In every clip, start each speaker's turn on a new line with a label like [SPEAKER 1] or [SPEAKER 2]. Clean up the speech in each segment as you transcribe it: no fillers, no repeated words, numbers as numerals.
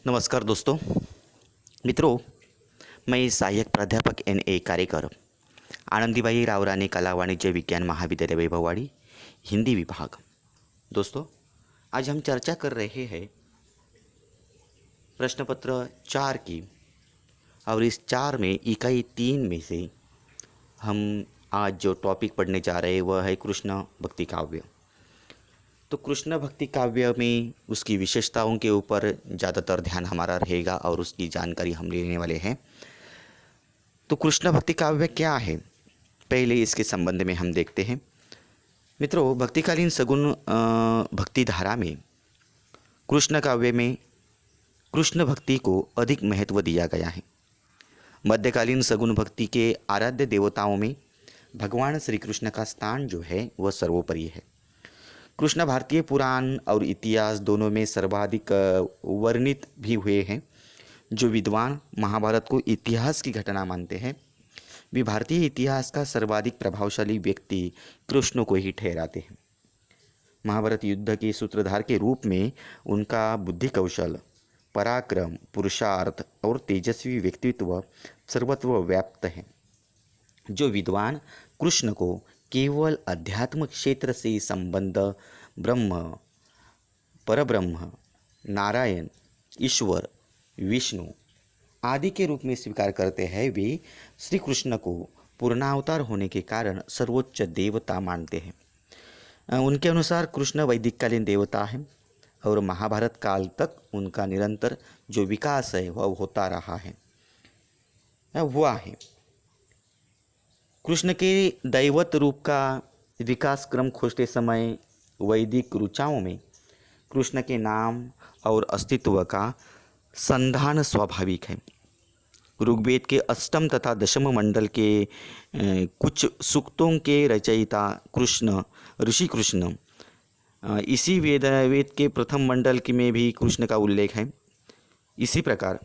[SPEAKER 1] नमस्कार दोस्तों मित्रों। मैं सहायक प्राध्यापक NA कार्यकर आनंदीबाई रावरानी कला वाणिज्य विज्ञान महाविद्यालय वैभववाड़ी हिंदी विभाग। दोस्तों, आज हम चर्चा कर रहे हैं प्रश्न पत्र 4 की, और इस 4 में इकाई 3 में से हम आज जो टॉपिक पढ़ने जा रहे हैं वह है कृष्ण भक्ति काव्य। तो कृष्ण भक्ति काव्य में उसकी विशेषताओं के ऊपर ज़्यादातर ध्यान हमारा रहेगा और उसकी जानकारी हम लेने वाले हैं। तो कृष्ण भक्ति काव्य क्या है, पहले इसके संबंध में हम देखते हैं। मित्रों, भक्तिकालीन सगुण भक्ति धारा में कृष्ण काव्य में कृष्ण भक्ति को अधिक महत्व दिया गया है। मध्यकालीन सगुण भक्ति के आराध्य देवताओं में भगवान श्री कृष्ण का स्थान जो है वह सर्वोपरि है। कृष्ण भारतीय पुराण और इतिहास दोनों में सर्वाधिक वर्णित भी हुए हैं। जो विद्वान महाभारत को इतिहास की घटना मानते हैं वे भारतीय इतिहास का सर्वाधिक प्रभावशाली व्यक्ति कृष्ण को ही ठहराते हैं। महाभारत युद्ध के सूत्रधार के रूप में उनका बुद्धि कौशल, पराक्रम, पुरुषार्थ और तेजस्वी व्यक्तित्व सर्वत्र व्याप्त है। जो विद्वान कृष्ण को केवल अध्यात्म क्षेत्र से संबंध ब्रह्म, परब्रह्म, नारायण, ईश्वर, विष्णु आदि के रूप में स्वीकार करते हैं, वे श्री कृष्ण को पूर्णावतार होने के कारण सर्वोच्च देवता मानते हैं। उनके अनुसार कृष्ण वैदिककालीन देवता है और महाभारत काल तक उनका निरंतर जो विकास है वह होता रहा है, हुआ है। कृष्ण के दैवत रूप का विकास क्रम खोजते समय वैदिक ऋचाओं में कृष्ण के नाम और अस्तित्व का संधान स्वाभाविक है। ऋग्वेद के अष्टम तथा दशम मंडल के कुछ सूक्तों के रचयिता कृष्ण, ऋषि कृष्ण, इसी वेद के प्रथम मंडल की में भी कृष्ण का उल्लेख है। इसी प्रकार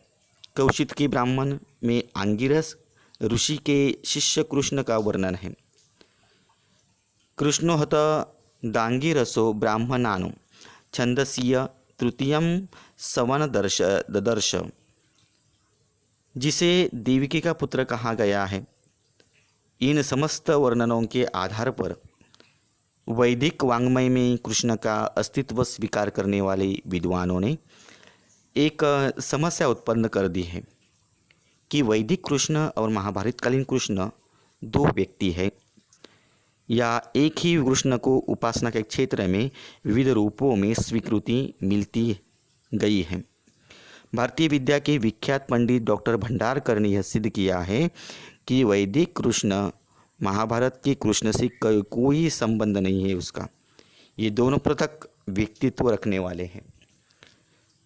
[SPEAKER 1] कौशिक के ब्राह्मण में आंगिरस ऋषि के शिष्य कृष्ण का वर्णन है। कृष्णोहत दांगिरसो ब्राह्मणानु छंदसीय तृतीयम सवन ददर्श, जिसे देवकी का पुत्र कहा गया है। इन समस्त वर्णनों के आधार पर वैदिक वाङ्मय में कृष्ण का अस्तित्व स्वीकार करने वाले विद्वानों ने एक समस्या उत्पन्न कर दी है कि वैदिक कृष्ण और महाभारतकालीन कृष्ण दो व्यक्ति है या एक ही कृष्ण को उपासना के क्षेत्र में विविध रूपों में स्वीकृति मिलती गई है। भारतीय विद्या के विख्यात पंडित डॉक्टर भंडारकर ने यह सिद्ध किया है कि वैदिक कृष्ण महाभारत के कृष्ण से कोई संबंध नहीं है उसका। ये दोनों पृथक व्यक्तित्व रखने वाले हैं।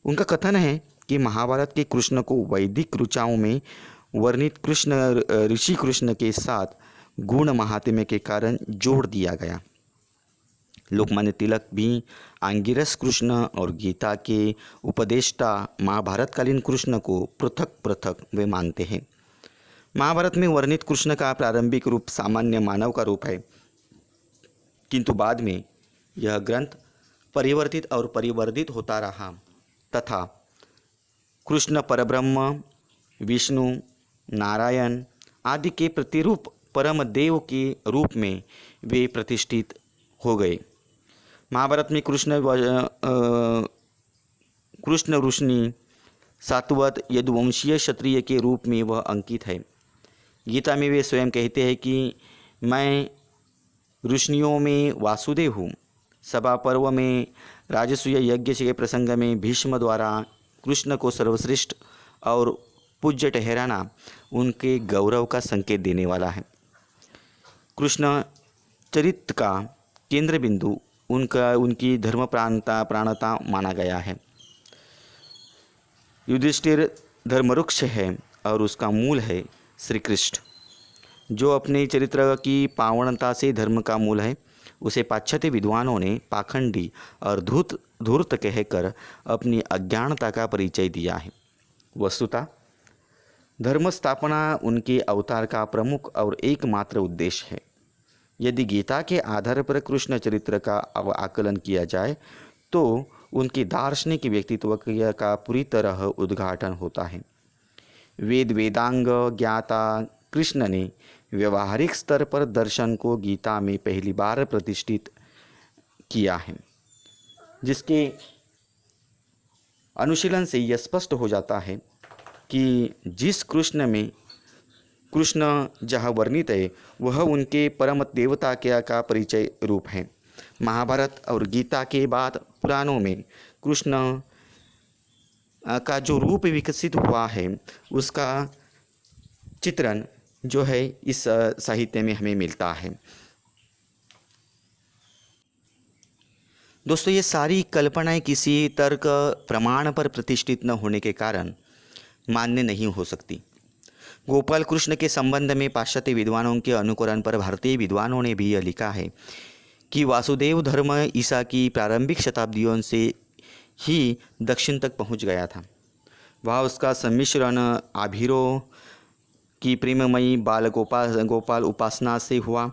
[SPEAKER 1] उनका कथन है कि महाभारत के कृष्ण को वैदिक ऋचाओं में वर्णित कृष्ण ऋषि कृष्ण के साथ गुण महात्म्य के कारण जोड़ दिया गया। लोकमान्य तिलक भी आंगिरस कृष्ण और गीता के उपदेष्टा महाभारतकालीन कृष्ण को पृथक पृथक वे मानते हैं। महाभारत में वर्णित कृष्ण का प्रारंभिक रूप सामान्य मानव का रूप है, किंतु बाद में यह ग्रंथ परिवर्तित और परिवर्धित होता रहा तथा कृष्ण परब्रह्म, विष्णु, नारायण आदि के प्रतिरूप परम देव के रूप में वे प्रतिष्ठित हो गए। महाभारत में कृष्ण ऋषि सात्वत यदुवंशीय क्षत्रिय के रूप में वह अंकित है। गीता में वे स्वयं कहते हैं कि मैं ऋषियों में वासुदेव हूँ। सभा पर्व में राजसूय यज्ञ के प्रसंग में भीष्म द्वारा कृष्ण को सर्वश्रेष्ठ और पूज्य ठहराना उनके गौरव का संकेत देने वाला है। कृष्ण चरित्र का केंद्र बिंदु उनकी धर्म प्राणता माना गया है। युधिष्ठिर धर्मवृक्ष है और उसका मूल है श्री कृष्ण। जो अपने चरित्र की पावनता से धर्म का मूल है, उसे पाश्चात्य विद्वानों ने पाखंडी और धूर्त कहकर अपनी अज्ञानता का परिचय दिया है। वस्तुतः धर्म स्थापना उनके अवतार का प्रमुख और एकमात्र उद्देश्य है। यदि गीता के आधार पर कृष्ण चरित्र का आकलन किया जाए तो उनके दार्शनिक व्यक्तित्व का पूरी तरह उद्घाटन होता है। वेदांग ज्ञाता कृष्ण ने व्यवहारिक स्तर पर दर्शन को गीता में पहली बार प्रतिष्ठित किया है, जिसके अनुशीलन से यह स्पष्ट हो जाता है कि जिस कृष्ण जहाँ वर्णित है वह उनके परम देवता का परिचय रूप है। महाभारत और गीता के बाद पुराणों में कृष्ण का जो रूप विकसित हुआ है उसका चित्रण जो है इस साहित्य में हमें मिलता है। दोस्तों, ये सारी कल्पनाएं किसी तर्क प्रमाण पर प्रतिष्ठित न होने के कारण मान्य नहीं हो सकती। गोपाल कृष्ण के संबंध में पाश्चात्य विद्वानों के अनुकरण पर भारतीय विद्वानों ने भी यह लिखा है कि वासुदेव धर्म ईसा की प्रारंभिक शताब्दियों से ही दक्षिण तक पहुंच गया था। वहाँ उसका सम्मिश्रण आभिरों की प्रेममयी गोपाल उपासना से हुआ।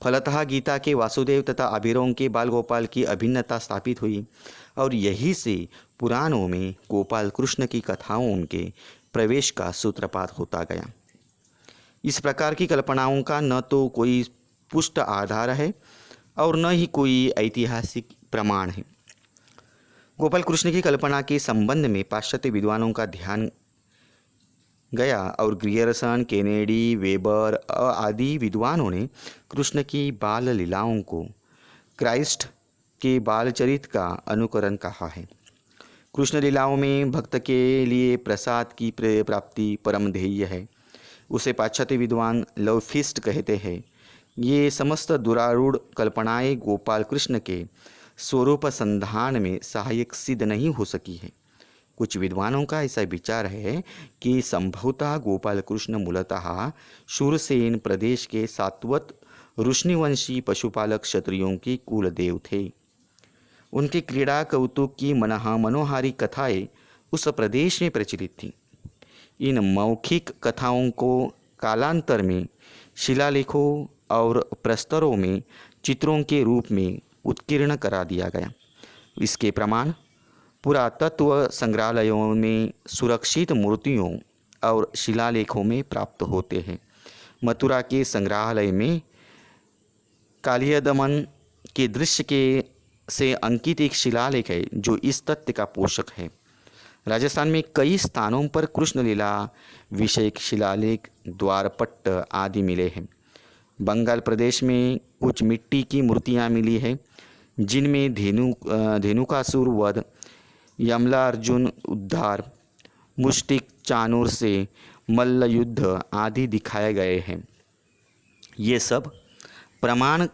[SPEAKER 1] फलतः गीता के वासुदेव तथा आभिरों के बाल गोपाल की अभिन्नता स्थापित हुई और यही से पुराणों में गोपाल कृष्ण की कथाओं के प्रवेश का सूत्रपात होता गया। इस प्रकार की कल्पनाओं का न तो कोई पुष्ट आधार है और न ही कोई ऐतिहासिक प्रमाण है। गोपाल कृष्ण की कल्पना के संबंध में पाश्चात्य विद्वानों का ध्यान गया और ग्रियर्सन, केनेडी, वेबर आदि विद्वानों ने कृष्ण की बाल लीलाओं को क्राइस्ट के बाल चरित्र का अनुकरण कहा है। कृष्ण लीलाओं में भक्त के लिए प्रसाद की प्राप्ति परम ध्येय है। उसे पाश्चात्य विद्वान लवफिस्ट कहते हैं। ये समस्त दुरारूढ़ कल्पनाएं गोपाल कृष्ण के स्वरूप संधान में सहायक सिद्ध नहीं हो सकी है। कुछ विद्वानों का ऐसा विचार है कि संभवतः गोपाल कृष्ण मूलतः शूरसेन प्रदेश के सात्वत ऋष्णिवंशी पशुपालक क्षत्रियों के कुलदेव थे। उनकी क्रीड़ा कौतुक की मनोहारी कथाएं उस प्रदेश में प्रचलित थीं। इन मौखिक कथाओं को कालांतर में शिलालेखों और प्रस्तरों में चित्रों के रूप में उत्कीर्ण करा दिया गया। इसके प्रमाण पुरातत्व संग्रहालयों में सुरक्षित मूर्तियों और शिलालेखों में प्राप्त होते हैं। मथुरा के संग्रहालय में कालियदमन के दृश्य के से अंकित एक शिलालेख है जो इस तथ्य का पोषक है। राजस्थान में कई स्थानों पर कृष्ण लीला विषयक शिलालेख, द्वारपट्ट आदि मिले हैं। बंगाल प्रदेश में कुछ मिट्टी की मूर्तियां मिली हैं जिनमें धेनुकासुर वध, यमला अर्जुन उद्धार, मुष्टिक चाणूर से मल्ल युद्ध आदि दिखाए गए हैं। ये सब प्रमाण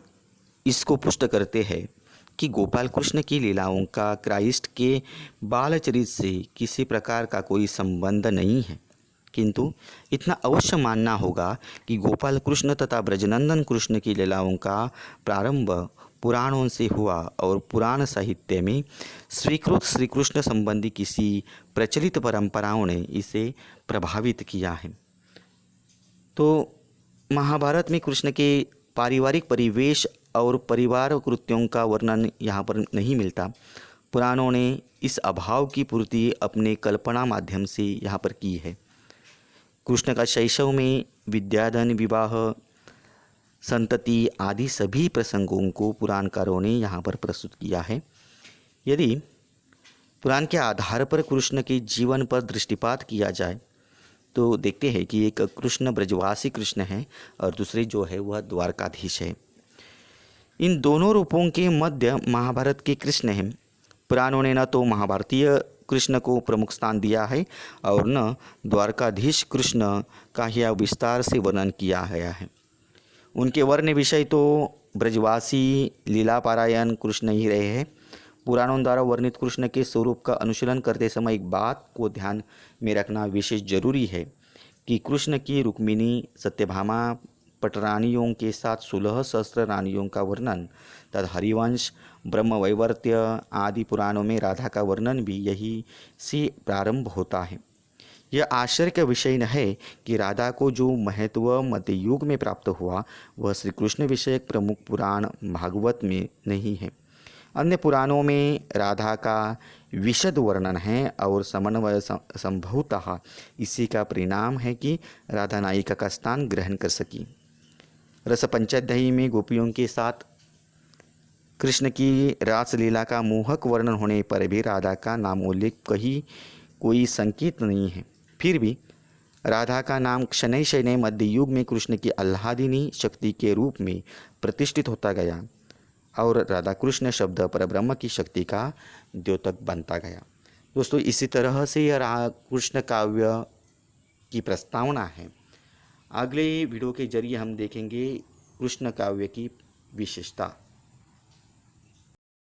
[SPEAKER 1] इसको पुष्ट करते हैं कि गोपाल कृष्ण की लीलाओं का क्राइस्ट के बाल चरित्र से किसी प्रकार का कोई संबंध नहीं है, किंतु इतना अवश्य मानना होगा कि गोपाल कृष्ण तथा ब्रजनंदन कृष्ण की लीलाओं का प्रारंभ पुराणों से हुआ और पुराण साहित्य में स्वीकृत श्री कृष्ण संबंधी किसी प्रचलित परंपराओं ने इसे प्रभावित किया है। तो महाभारत में कृष्ण के पारिवारिक परिवेश और परिवार कृत्यों का वर्णन यहाँ पर नहीं मिलता। पुराणों ने इस अभाव की पूर्ति अपने कल्पना माध्यम से यहाँ पर की है। कृष्ण का शैशव में विद्याधन, विवाह, संतति आदि सभी प्रसंगों को पुराणकारों ने यहाँ पर प्रस्तुत किया है। यदि पुराण के आधार पर कृष्ण के जीवन पर दृष्टिपात किया जाए तो देखते हैं कि एक कृष्ण ब्रजवासी कृष्ण है और दूसरे जो है वह द्वारकाधीश है। इन दोनों रूपों के मध्य महाभारत के कृष्ण हैं। पुराणों ने न तो महाभारतीय कृष्ण को प्रमुख स्थान दिया है और न द्वारकाधीश कृष्ण का यह विस्तार से वर्णन किया गया है। उनके वर्ण विषय तो ब्रजवासी लीला पारायण कृष्ण ही रहे हैं। पुराणों द्वारा वर्णित कृष्ण के स्वरूप का अनुशीलन करते समय एक बात को ध्यान में रखना विशेष जरूरी है कि कृष्ण की रुक्मिणी, सत्यभामा पटरानियों के साथ 16 सहस्त्र रानियों का वर्णन तथा हरिवंश, ब्रह्मवैवर्त्य आदि पुराणों में राधा का वर्णन भी यही से प्रारंभ होता है। यह आश्चर्य का विषय न है कि राधा को जो महत्व मध्ययुग में प्राप्त हुआ वह श्री कृष्ण विषयक प्रमुख पुराण भागवत में नहीं है। अन्य पुराणों में राधा का विशद वर्णन है और समन्वय संभवतः इसी का परिणाम है कि राधा नायिका का स्थान ग्रहण कर सकी। रस पंचध्यायी में गोपियों के साथ कृष्ण की रासलीला का मोहक वर्णन होने पर भी राधा का नामोल्लेख कहीं कोई संकेत नहीं है। फिर भी राधा का नाम शनैः शनैः मध्य युग में कृष्ण की आह्लादिनी शक्ति के रूप में प्रतिष्ठित होता गया और राधा कृष्ण शब्द परब्रह्म की शक्ति का द्योतक बनता गया। दोस्तों, इसी तरह से यह कृष्ण काव्य की प्रस्तावना है। अगले वीडियो के जरिए हम देखेंगे कृष्ण काव्य की विशेषता।